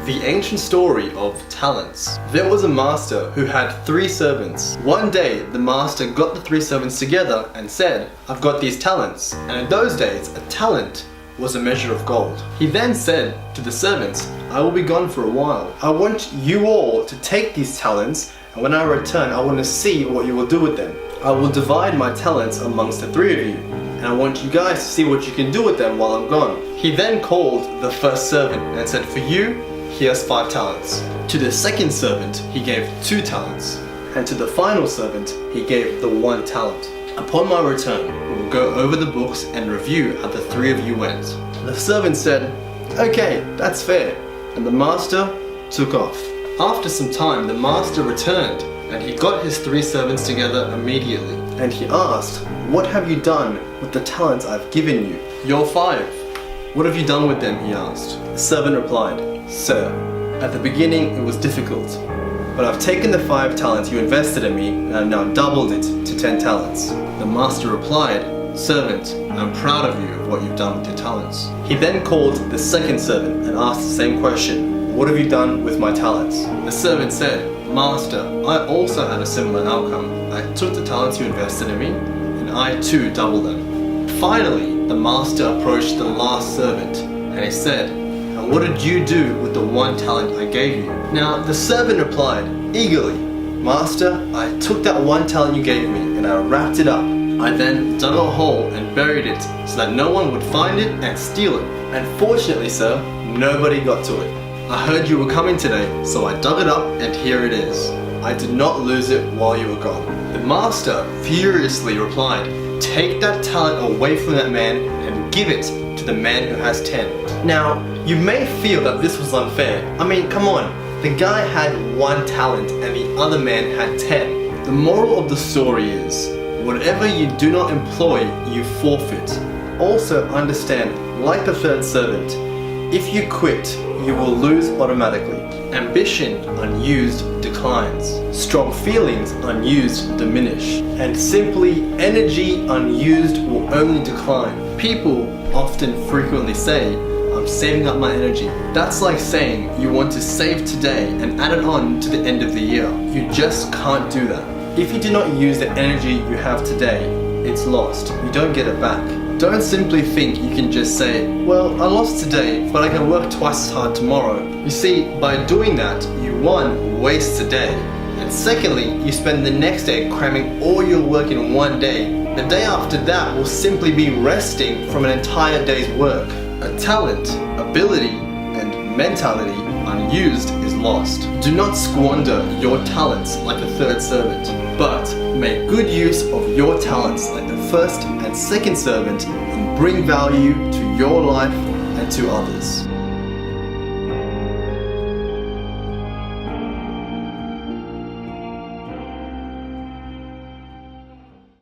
The ancient story of talents. There was a master who had 3 servants. One day, the master got the 3 servants together and said, "I've got these talents." And in those days, a talent was a measure of gold. He then said to the servants, "I will be gone for a while. I want you all to take these talents, and when I return, I want to see what you will do with them. I will divide my talents amongst the 3 of you, and I want you guys to see what you can do with them while I'm gone." He then called the first servant and said, "For you, here's 5 talents. To the second servant, he gave 2 talents. And to the final servant, he gave the 1 talent. Upon my return, we will go over the books and review how the 3 of you went." The servant said, "Okay, that's fair." And the master took off. After some time, the master returned and he got his 3 servants together immediately. And he asked, "What have you done with the talents I've given you?" "Your 5. What have you done with them?" he asked. The servant replied, "Sir, at the beginning it was difficult, but I've taken the 5 talents you invested in me and I've now doubled it to 10 talents. The master replied, "Servant, I'm proud of you of what you've done with your talents." He then called the second servant and asked the same question, "What have you done with my talents?" The servant said, "Master, I also had a similar outcome. I took the talents you invested in me and I too doubled them." Finally, the master approached the last servant and he said, "And what did you do with the 1 talent I gave you?" Now the servant replied eagerly, "Master, I took that 1 talent you gave me and I wrapped it up. I then dug a hole and buried it so that no one would find it and steal it. And fortunately, sir, nobody got to it. I heard you were coming today, so I dug it up and here it is. I did not lose it while you were gone." The master furiously replied, "Take that talent away from that man and give it to the man who has 10. Now, you may feel that this was unfair. I mean, come on. The guy had 1 talent and the other man had 10. The moral of the story is, whatever you do not employ, you forfeit. Also understand, like the third servant, if you quit, you will lose automatically. Ambition unused declines. Strong feelings unused diminish. And simply, energy unused will only decline. People often frequently say, "I'm saving up my energy." That's like saying you want to save today and add it on to the end of the year. You just can't do that. If you do not use the energy you have today, it's lost. You don't get it back. Don't simply think you can just say, "Well, I lost today, but I can work twice as hard tomorrow." You see, by doing that, you 1, waste a day, and secondly, you spend the next day cramming all your work in 1 day. The day after that will simply be resting from an entire day's work. A talent, ability, and mentality unused is lost. Do not squander your talents like the third servant, but make good use of your talents like the first and second servant and bring value to your life and to others.